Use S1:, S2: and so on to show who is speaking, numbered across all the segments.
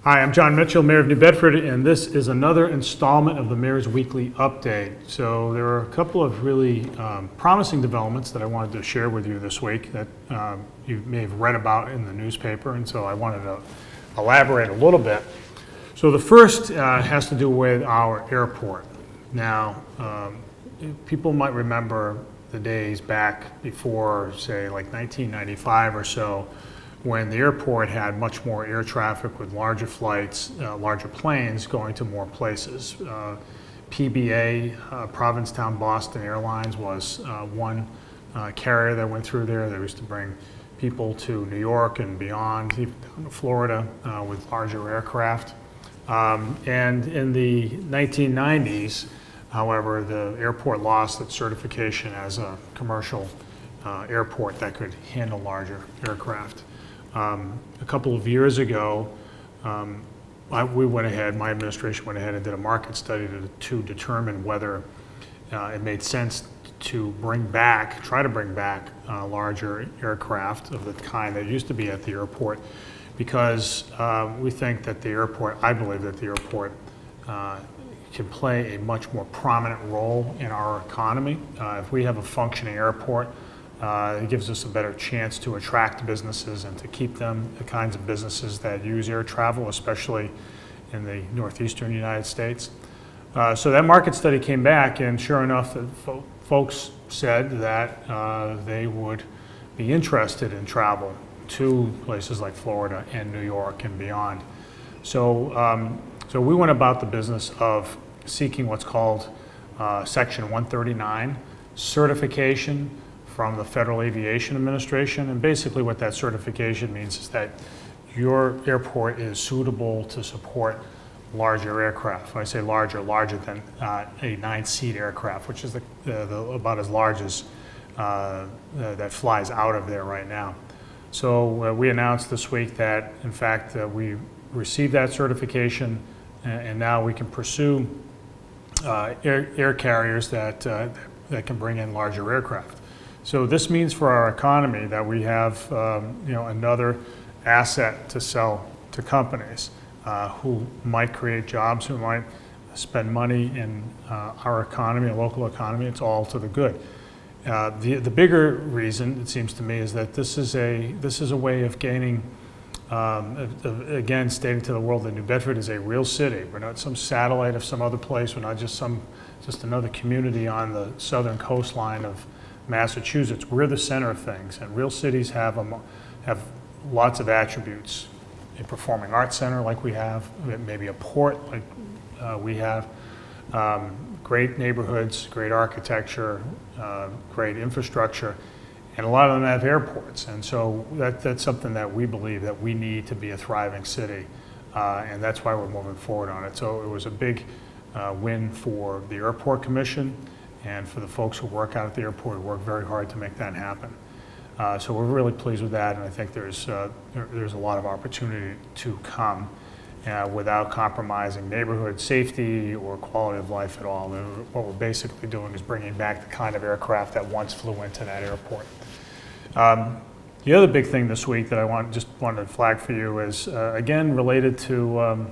S1: Hi, I'm John Mitchell, Mayor of New Bedford, and this is another installment of the Mayor's Weekly Update. So there are a couple of really promising developments that I wanted to share with you this week that you may have read about in the newspaper, and so I wanted to elaborate a little bit. So the first has to do with our airport. Now, people might remember the days back before, say, like 1995 or so, when the airport had much more air traffic with larger flights, larger planes going to more places. PBA, Provincetown Boston Airlines, was one carrier that went through there. They used to bring people to New York and beyond, even down to Florida with larger aircraft. And in the 1990s, however, the airport lost its certification as a commercial airport that could handle larger aircraft. A couple of years ago, we went ahead, my administration went ahead and did a market study to determine whether it made sense to try to bring back larger aircraft of the kind that used to be at the airport, because we think that I believe that the airport can play a much more prominent role in our economy. If we have a functioning airport, it gives us a better chance to attract businesses and to keep them, the kinds of businesses that use air travel, especially in the northeastern United States. So that market study came back, and sure enough, the folks said that they would be interested in travel to places like Florida and New York and beyond. So, so we went about the business of seeking what's called Section 139 certification from the Federal Aviation Administration. And basically what that certification means is that your airport is suitable to support larger aircraft. When I say larger than a 9-seat aircraft, which is about as large as that flies out of there right now. So we announced this week that, in fact, we received that certification, and now we can pursue air carriers that can bring in larger aircraft. So this means for our economy that we have another asset to sell to companies who might create jobs, who might spend money in our economy, a local economy. It's all to the good. The bigger reason, it seems to me, is that this is a way of gaining, again, stating to the world that New Bedford is a real city. We're not some satellite of some other place. We're not just another community on the southern coastline of Massachusetts. We're the center of things, and real cities have lots of attributes. A performing arts center like we have, maybe a port like we have, great neighborhoods, great architecture, great infrastructure, and a lot of them have airports. And so that's something that we believe that we need to be a thriving city, and that's why we're moving forward on it. So it was a big win for the Airport Commission and for the folks who work out at the airport, who work very hard to make that happen. So we're really pleased with that, and I think there's a lot of opportunity to come without compromising neighborhood safety or quality of life at all. What we're basically doing is bringing back the kind of aircraft that once flew into that airport. The other big thing this week that I just wanted to flag for you is, again, related to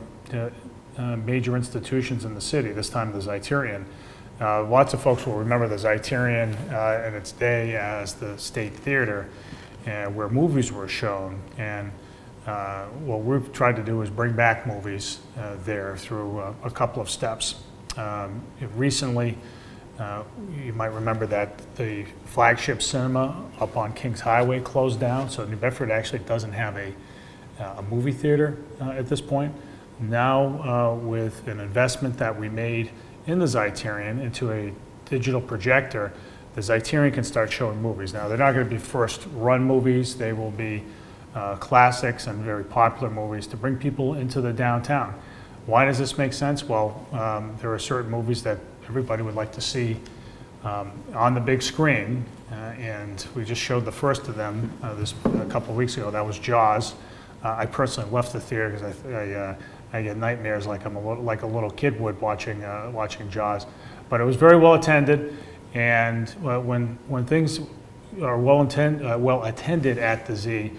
S1: major institutions in the city, this time the Zeiterion. Lots of folks will remember the Zeiterion in its day as the State Theater, where movies were shown. And what we've tried to do is bring back movies there through a couple of steps. Recently, you might remember that the flagship cinema up on Kings Highway closed down, so New Bedford actually doesn't have a movie theater at this point. Now, with an investment that we made in the Zeiterion into a digital projector, the Zeiterion can start showing movies. Now, they're not going to be first-run movies. They will be classics and very popular movies to bring people into the downtown. Why does this make sense? Well, there are certain movies that everybody would like to see on the big screen, and we just showed the first of them a couple of weeks ago. That was Jaws. I personally left the theater because I get nightmares like like a little kid would watching Jaws. But it was very well attended, and when things are well attended at the Z,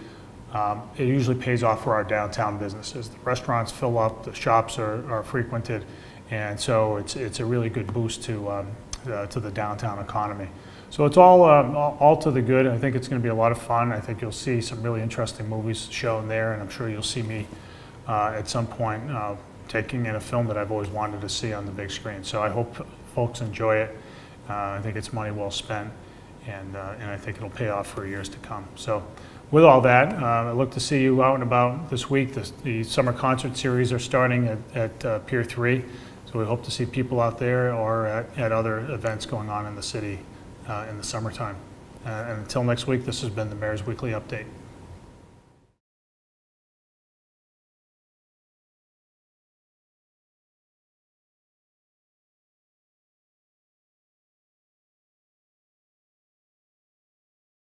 S1: it usually pays off for our downtown businesses. The restaurants fill up, the shops are frequented, and so it's a really good boost to the downtown economy. So it's all to the good. I think it's going to be a lot of fun. I think you'll see some really interesting movies shown there, and I'm sure you'll see me at some point taking in a film that I've always wanted to see on the big screen. So I hope folks enjoy it. I think it's money well spent, and I think it'll pay off for years to come. So with all that, I look to see you out and about this week. The summer concert series are starting at Pier 3, so we hope to see people out there or at other events going on in the city in the summertime. And until next week, this has been the Mayor's Weekly Update.